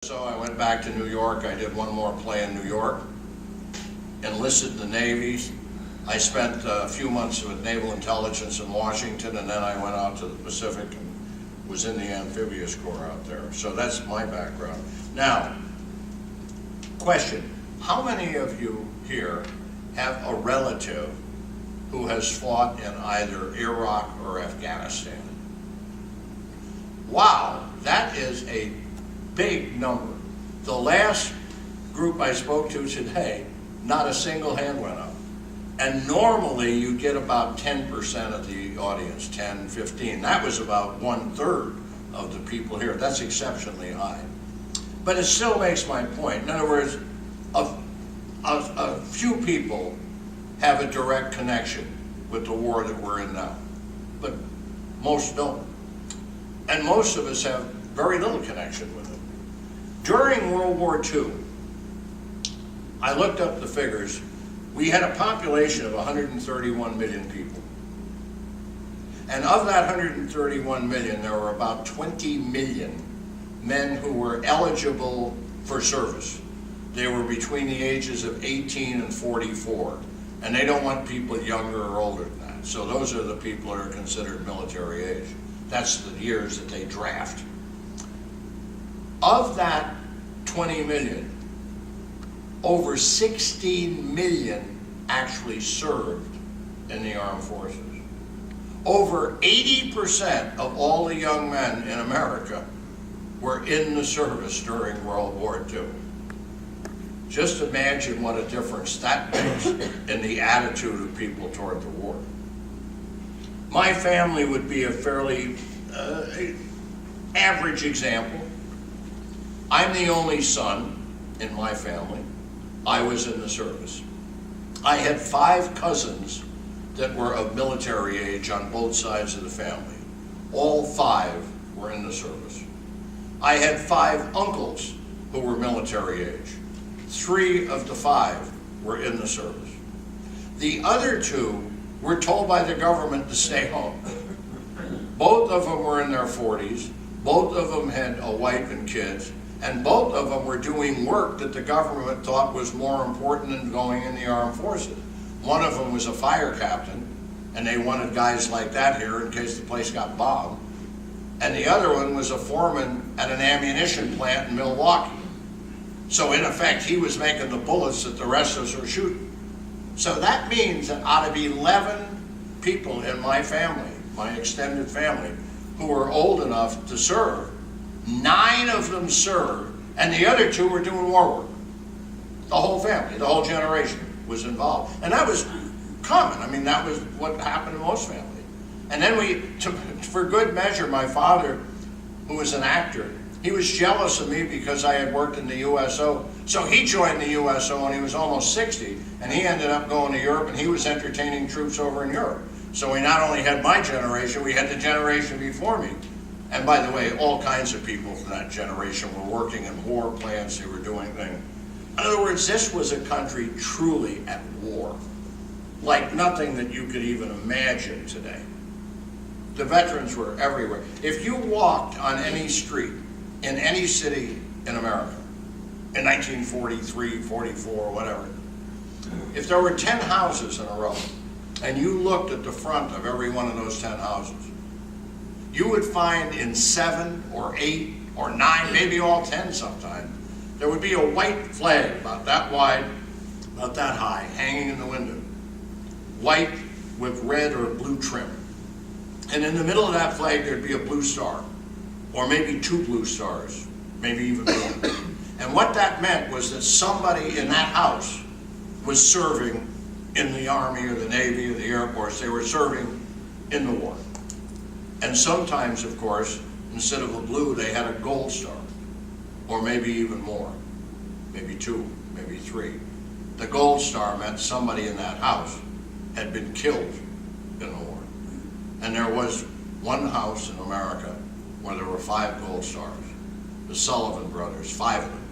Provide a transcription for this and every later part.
So I went back to New York. I did one more play in New York, enlisted in the Navy. I spent a few months with Naval Intelligence in Washington, and then I went out to the Pacific and was in the Amphibious Corps out there. So that's my background. Now, question, how many of you here have a relative who has fought in either Iraq or Afghanistan? Wow, that is a big number. The last group I spoke to today, not a single hand went up. And normally you get about 10% of the audience, 10, 15. That was about 1/3 of the people here. That's exceptionally high. But it still makes my point. In other words, a few people have a direct connection with the war that we're in now, but most don't. And most of us have very little connection with it. During World War II, I looked up the figures. We had a population of 131 million people. And of that 131 million, there were about 20 million men who were eligible for service. They were between the ages of 18 and 44. And they don't want people younger or older than that. So those are the people that are considered military age. That's the years that they draft. Of that 20 million, over 16 million actually served in the armed forces. Over 80% of all the young men in America were in the service during World War II. Just imagine what a difference that makes in the attitude of people toward the war. My family would be a fairly average example. I'm the only son in my family. I was in the service. I had 5 cousins that were of military age on both sides of the family. All 5 were in the service. I had 5 uncles who were military age. 3 of the 5 were in the service. The other 2 were told by the government to stay home. Both of them were in their 40s. Both of them had a wife and kids. And both of them were doing work that the government thought was more important than going in the armed forces. One of them was a fire captain, and they wanted guys like that here in case the place got bombed. And the other one was a foreman at an ammunition plant in Milwaukee. So in effect, he was making the bullets that the rest of us were shooting. So that means that out of 11 people in my family, my extended family, who were old enough to serve, 9 of them served, and the other 2 were doing war work. The whole family, the whole generation was involved. And that was common. I mean, that was what happened in most families. And then for good measure, my father, who was an actor, he was jealous of me because I had worked in the USO. So he joined the USO when he was almost 60, and he ended up going to Europe, and he was entertaining troops over in Europe. So we not only had my generation, we had the generation before me. And by the way, all kinds of people from that generation were working in war plants, they were doing things. In other words, this was a country truly at war, like nothing that you could even imagine today. The veterans were everywhere. If you walked on any street in any city in America, in 1943, 44, whatever, if there were 10 houses in a row, and you looked at the front of every one of those 10 houses, you would find in 7 or 8 or 9, maybe all 10 sometimes, there would be a white flag about that wide, about that high, hanging in the window. White with red or blue trim. And in the middle of that flag, there'd be a blue star, or maybe 2 blue stars, maybe even more. And what that meant was that somebody in that house was serving in the Army or the Navy or the Air Force. They were serving in the war. And sometimes, of course, instead of a blue, they had a gold star, or maybe even more, maybe 2, maybe 3. The gold star meant somebody in that house had been killed in the war. And there was one house in America where there were 5 gold stars. The Sullivan brothers, 5 of them,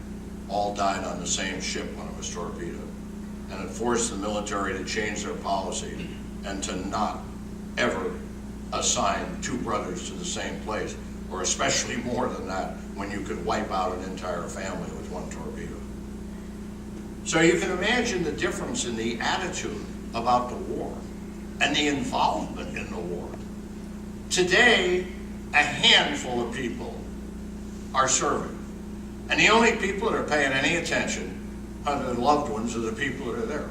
all died on the same ship when it was torpedoed. And it forced the military to change their policy and to not ever assign 2 brothers to the same place, or especially more than that when you could wipe out an entire family with one torpedo. So you can imagine the difference in the attitude about the war and the involvement in the war. Today, a handful of people are serving. And the only people that are paying any attention are the loved ones of the people that are there.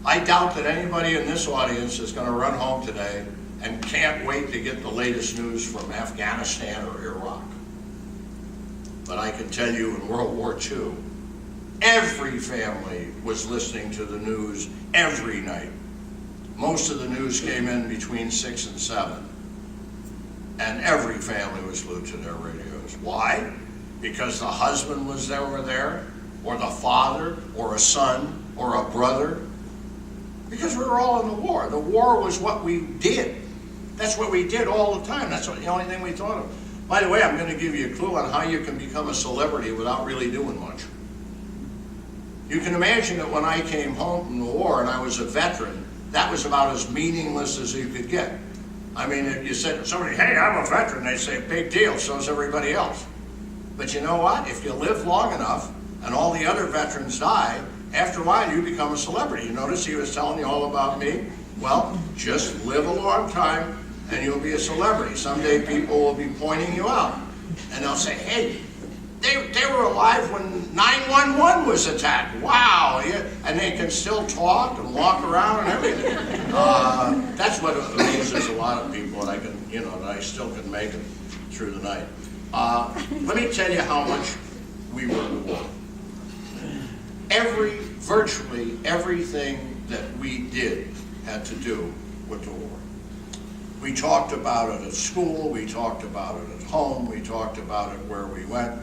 I doubt that anybody in this audience is going to run home today and can't wait to get the latest news from Afghanistan or Iraq. But I can tell you in World War II, every family was listening to the news every night. Most of the news came in between 6 and 7. And every family was glued to their radios. Why? Because the husband was over there, or the father, or a son, or a brother. Because we were all in the war. The war was what we did. That's what we did all the time. That's the only thing we thought of. By the way, I'm going to give you a clue on how you can become a celebrity without really doing much. You can imagine that when I came home from the war and I was a veteran, that was about as meaningless as you could get. I mean, if you said to somebody, hey, I'm a veteran, they'd say, big deal, so is everybody else. But you know what? If you live long enough and all the other veterans die, after a while you become a celebrity. You notice he was telling you all about me? Well, just live a long time and you'll be a celebrity. Someday people will be pointing you out. And they'll say, hey, they were alive when 911 was attacked. Wow. Yeah. And they can still talk and walk around and everything. That's what amuses a lot of people, and I can, that I still can make it through the night. Let me tell you how much we were in the war. Virtually everything that we did had to do with the war. We talked about it at school, we talked about it at home, we talked about it where we went.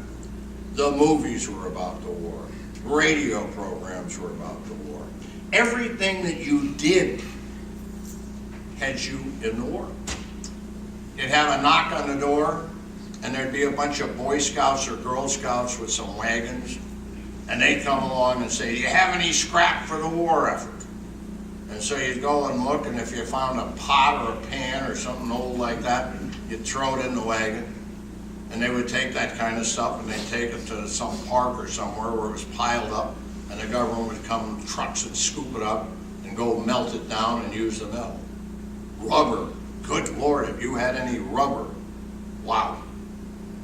The movies were about the war. Radio programs were about the war. Everything that you did had you in the war. You'd have a knock on the door, and there'd be a bunch of Boy Scouts or Girl Scouts with some wagons, and they'd come along and say, do you have any scrap for the war effort? And so you'd go and look, and if you found a pot or a pan or something old like that, you'd throw it in the wagon. And they would take that kind of stuff and they'd take it to some park or somewhere where it was piled up, and the government would come in trucks and scoop it up and go melt it down and use the metal. Rubber. Good Lord, if you had any rubber. Wow.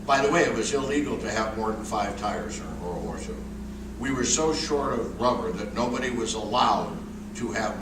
By the way, it was illegal to have more than 5 tires during World War II. We were so short of rubber that nobody was allowed to have